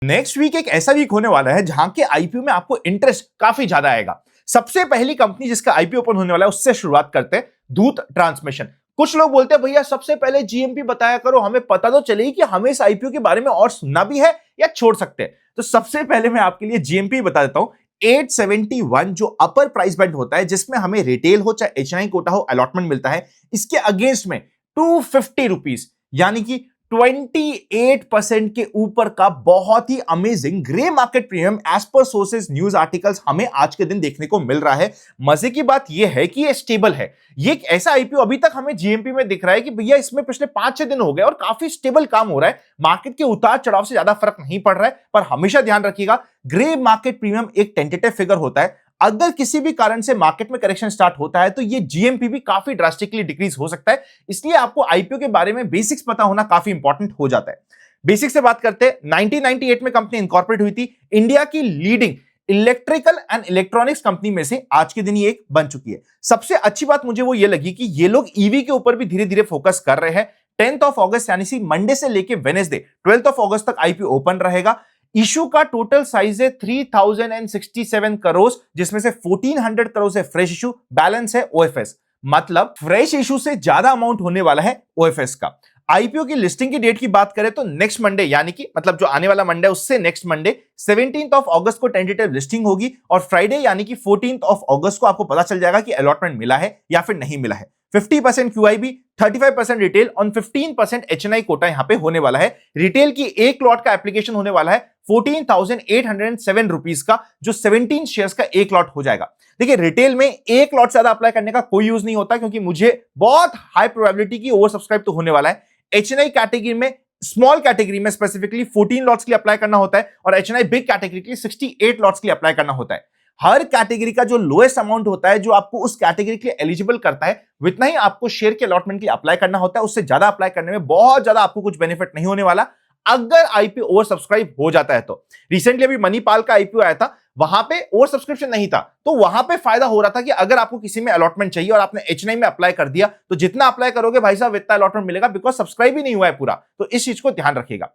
Next week एक ऐसा week होने वाला है जहां के आईपीओ में आपको इंटरेस्ट काफी ज्यादा आएगा। सबसे पहली कंपनी जिसका आईपीओ ओपन होने वाला है उससे शुरुआत करते हैं, दूत ट्रांसमिशन। कुछ लोग बोलते हैं भैया सबसे पहले जीएमपी बताया करो, हमें पता तो चलेगी कि हमें इस आईपीओ के बारे में और सुनना भी है या छोड़ सकते हैं। तो सबसे पहले मैं आपके लिए जीएमपी बता देता हूं। 871 जो अपर प्राइस बैंड होता है, जिसमें हमें रिटेल हो चाहे एचएनआई कोटा हो अलॉटमेंट मिलता है, इसके अगेंस्ट में 250 रुपीज यानी कि 28% के ऊपर का बहुत ही अमेजिंग ग्रे मार्केट प्रीमियम एज पर सोर्सेज न्यूज आर्टिकल्स हमें आज के दिन देखने को मिल रहा है। मजे की बात यह है कि यह स्टेबल है। ये एक ऐसा आईपीओ अभी तक हमें जीएमपी में दिख रहा है कि भैया इसमें पिछले 5-6 दिन हो गए और काफी स्टेबल काम हो रहा है। मार्केट के उतार चढ़ाव से ज्यादा फर्क नहीं पड़ रहा है, पर हमेशा ध्यान रखिएगा ग्रे मार्केट प्रीमियम एक टेंटेटिव फिगर होता है। अगर किसी भी कारण से मार्केट में करेक्शन स्टार्ट होता है तो ये जीएमपी भी काफी ड्रास्टिकली डिक्रीज हो सकता है। इसलिए आपको आईपीओ के बारे में बेसिक्स पता होना काफी इंपॉर्टेंट हो जाता है। बेसिक से बात करते हैं। 1998 में कंपनी इनकॉर्पोरेट हुई थी। इंडिया की leading electrical and electronics company में से आज के दिन ये एक बन चुकी है। सबसे अच्छी बात मुझे वो ये लगी कि ये लोग ईवी के ऊपर भी धीरे धीरे फोकस कर रहे हैं। 10th ऑफ अगस्त यानी सी मंडे से लेके वेडनेसडे 12th ऑफ अगस्त तक आईपीओ ओपन रहेगा। इशू का टोटल साइज है 3067 करोड़, जिसमें से 1400 करोड़ है फ्रेश इशू, बैलेंस है ओएफएस। मतलब फ्रेश इशू से ज्यादा अमाउंट होने वाला है ओएफएस का। आईपीओ की लिस्टिंग की डेट की बात करें तो नेक्स्ट मंडे यानी कि मतलब जो आने वाला मंडे उससे नेक्स्ट मंडे 17th ऑफ अगस्त को टेंटेटिव लिस्टिंग होगी और फ्राइडे यानी कि 14th ऑफ अगस्त को आपको पता चल जाएगा कि अलॉटमेंट मिला है या फिर नहीं मिला है। 50% क्यूआईबी, 35% रिटेल और 15% एचएनआई कोटा यहां पे होने वाला है। रिटेल की एक लॉट का एप्लीकेशन होने वाला है 14,807 रुपीज का, जो 17 शेयर्स का एक लॉट हो जाएगा। देखिए रिटेल में एक लॉट से ज्यादा अप्लाई करने का कोई यूज नहीं होता, क्योंकि मुझे बहुत हाई प्रोबेबिलिटी की ओवर सब्सक्राइब तो होने वाला है। एचएनआई कैटेगरी में, स्मॉल कैटेगरी में स्पेसिफिकली 14 लॉट्स के लिए अप्लाई करना होता है और एचएनआई बिग कैटेगरी के लिए 68 लॉट्स के लिए अप्लाई करना होता है। हर कैटेगरी का जो लोएस्ट अमाउंट होता है जो आपको उस कैटेगरी के लिए एलिजिबल करता है, उतना ही आपको शेयर के अलॉटमेंट के लिए अप्लाई करना होता है। उससे ज्यादा अप्लाई करने में बहुत ज्यादा आपको कुछ बेनिफिट नहीं होने वाला अगर आईपीओ ओवर सब्सक्राइब हो जाता है तो। रिसेंटली अभी मनीपाल का आईपीओ आया था, वहां पे ओवर सब्सक्रिप्शन नहीं था, तो वहां पे फायदा हो रहा था कि अगर आपको किसी में अलॉटमेंट चाहिए और आपने एचएनआई में अप्लाई कर दिया तो जितना अप्लाई करोगे भाई साहब इतना अलॉटमेंट मिलेगा, बिकॉज सब्सक्राइब ही नहीं हुआ है पूरा। तो इस चीज को ध्यान रखिएगा।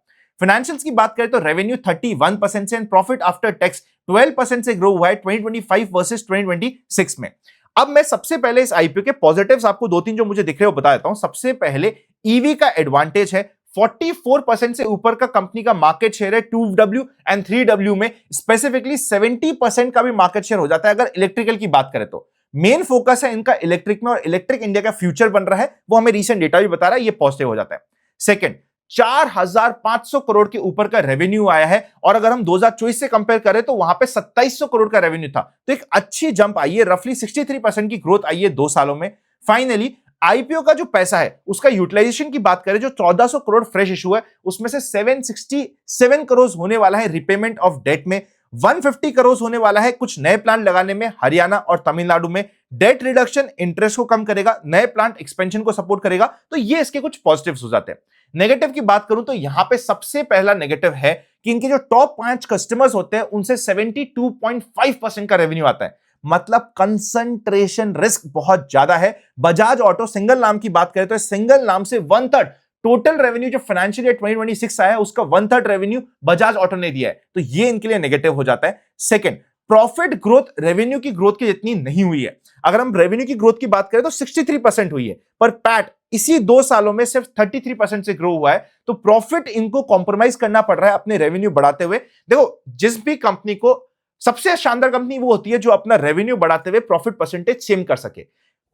फाइनेंशियल्स की बात करें तो रेवेन्यू 31% से, प्रॉफिट आफ्टर टैक्स 12% से ग्रो हुआ है 2025 वर्सेस 2026 में। अब मैं सबसे पहले इस आईपीओ के पॉजिटिव्स आपको दो तीन जो मुझे दिख रहे हो बता देता हूं। सबसे पहले ईवी का एडवांटेज है। 44% से ऊपर का कंपनी का मार्केट शेयर है 2W एंड 3W में। स्पेसिफिकली 70% का भी मार्केट शेयर हो जाता है अगर इलेक्ट्रिकल की बात करें तो। मेन फोकस है इनका इलेक्ट्रिक में और इलेक्ट्रिक इंडिया का फ्यूचर बन रहा है, वो हमें रीसेंट डेटा भी बता रहा है, ये पॉजिटिव हो जाता है। सेकंड, 4,500 करोड़ के ऊपर का रेवेन्यू आया है और अगर हम 2024 से कंपेयर करें तो वहां पे 2,700 करोड़ का रेवेन्यू था, तो एक अच्छी जंप आई है। रफली 63% की ग्रोथ आई है 2 सालों में। फाइनली आईपीओ का जो पैसा है उसका यूटिलाइजेशन की बात करें, जो 1400 करोड़ फ्रेश इशू है उसमें से 767 करोड़ होने वाला है रिपेमेंट ऑफ डेट में, 150 करोड़ होने वाला है कुछ नए प्लांट लगाने में हरियाणा और तमिलनाडु में। डेट रिडक्शन इंटरेस्ट को कम करेगा, नए प्लांट एक्सपेंशन को सपोर्ट करेगा, तो ये इसके कुछ पॉजिटिव्स हो जाते हैं। नेगेटिव की बात करूं तो यहां पे सबसे पहला नेगेटिव है कि इनके जो टॉप 5 कस्टमर्स होते हैं उनसे 72.5% का रेवेन्यू आता है। मतलब कंसंट्रेशन रिस्क बहुत ज्यादा है। बजाज ऑटो सिंगल नाम की बात करें तो सिंगल नाम से 1/3 टोटल रेवेन्यू जो फाइनेंशियल ईयर 2026 आया है उसका 1/3 रेवेन्यू बजाज ऑटो ने दिया है, तो ये इनके लिए नेगेटिव हो जाता है। सेकंड, प्रॉफिट ग्रोथ रेवेन्यू की ग्रोथ की जितनी नहीं हुई है। अगर हम रेवेन्यू की ग्रोथ की बात करें तो 63% हुई है, पर पैट इसी 2 सालों में सिर्फ 33% से ग्रो हुआ है, तो प्रॉफिट इनको कॉम्प्रोमाइज करना पड़ रहा है अपने रेवेन्यू बढ़ाते हुए। देखो जिस भी कंपनी को, सबसे शानदार कंपनी वो होती है जो अपना रेवेन्यू बढ़ाते हुए प्रॉफिट परसेंटेज सेम कर सके।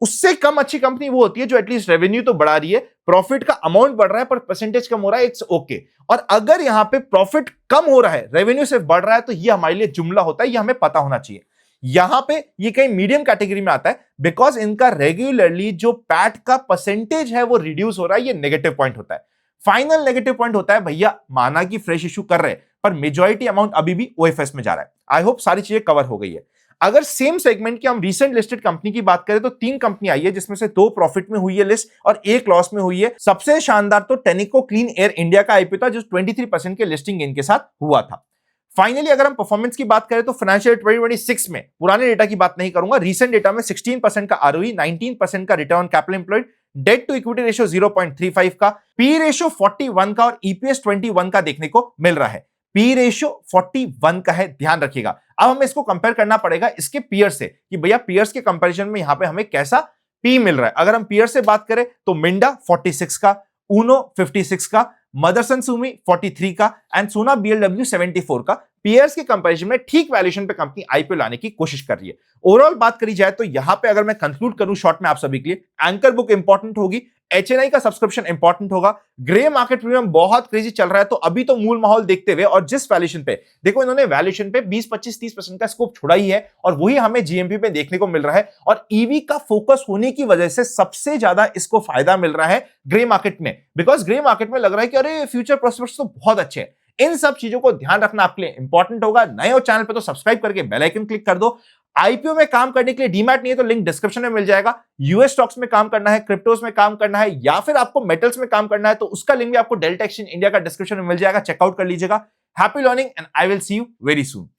उससे कम अच्छी कंपनी वो होती है जो एटलीस्ट रेवेन्यू तो बढ़ा रही है, प्रॉफिट का अमाउंट बढ़ रहा है पर परसेंटेज कम हो रहा है, इट्स ओके। और अगर यहां पे प्रॉफिट कम हो रहा है, रेवेन्यू सिर्फ बढ़ रहा है, तो ये हमारे लिए जुमला होता है, ये हमें पता होना चाहिए। यहां पे ये कहीं मीडियम कैटेगरी में आता है, बिकॉज इनका रेगुलरली जो पैट का परसेंटेज है वो रिड्यूस हो रहा है, ये नेगेटिव पॉइंट होता है। फाइनल नेगेटिव पॉइंट होता है, भैया माना कि फ्रेश इशू कर रहे हैं पर मेजॉरिटी अमाउंट अभी भी ओएफएस में जा रहा है। आई होप सारी चीजें कवर हो गई है। अगर सेम सेगमेंट की हम रिसेंट लिस्टेड कंपनी की बात करें तो 3 कंपनी आई है, जिसमें से 2 प्रॉफिट में हुई है लिस्ट और 1 लॉस में हुई है। सबसे शानदार तो टेनिको क्लीन एयर इंडिया का आईपीओ था, जो 23% के लिस्टिंग गेन के साथ हुआ था। फाइनली अगर हम परफॉर्मेंस की बात करें तो फाइनेंशियल 2026 में, पुराने डेटा की बात नहीं करूंगा, रीसेंट डेटा में 16% का आरओई, 19% का return on capital employed, debt to equity ratio 0.35 का, पी रेशियो 41 का और ईपीएस 21 का देखने को मिल रहा है। पी रेशियो 41 का है, ध्यान रखिएगा। अब हमें इसको कंपेयर करना पड़ेगा इसके पीयर से कि भैया पीयर्स के कंपैरिजन में यहां पे हमें कैसा पी मिल रहा है। अगर हम पीयर से बात करें तो मिंडा 46 का, ऊनो 56 का, मदरसन सुमी 43 का एंड सोना बीएलडब्ल्यू 74 का। पीयर्स के कंपैरिजन में ठीक वैल्यूएशन पे कंपनी आईपीओ लाने की कोशिश कर रही है। ओवरऑल बात करी जाए तो यहां पे अगर मैं कंक्लूड करूं शॉर्ट में आप सभी के लिए, एंकर बुक इंपॉर्टेंट होगी, एचएनआई का सब्सक्रिप्शन इंपॉर्टेंट होगा, ग्रे मार्केट प्रीमियम बहुत क्रेजी चल रहा है। तो अभी तो मूल माहौल देखते हुए और जिस वैल्यूएशन पे देखो, इन्होंने वैल्यूएशन पे 20-25-30% का स्कोप छोड़ा ही है और वही हमें जीएमपी पे देखने को मिल रहा है। और ईवी का फोकस होने की वजह से सबसे ज्यादा इसको फायदा मिल रहा है ग्रे मार्केट में, बिकॉज ग्रे मार्केट में लग रहा है कि अरे फ्यूचर प्रोस्पेक्ट्स तो बहुत अच्छे हैं। इन सब चीजों को ध्यान रखना आपके लिए इंपॉर्टेंट होगा। नए हो चैनल पे तो सब्सक्राइब करके बेल आइकन क्लिक कर दो। आईपीओ में काम करने के लिए डीमैट नहीं है तो लिंक डिस्क्रिप्शन में मिल जाएगा। यूएस स्टॉक्स में काम करना है, क्रिप्टोस में काम करना है या फिर आपको मेटल्स में काम करना है तो उसका लिंक भी आपको डेल्टा एक्सचेंज इंडिया का डिस्क्रिप्शन में मिल जाएगा, चेकआउट कर लीजिएगा। Happy learning and I will see you very soon.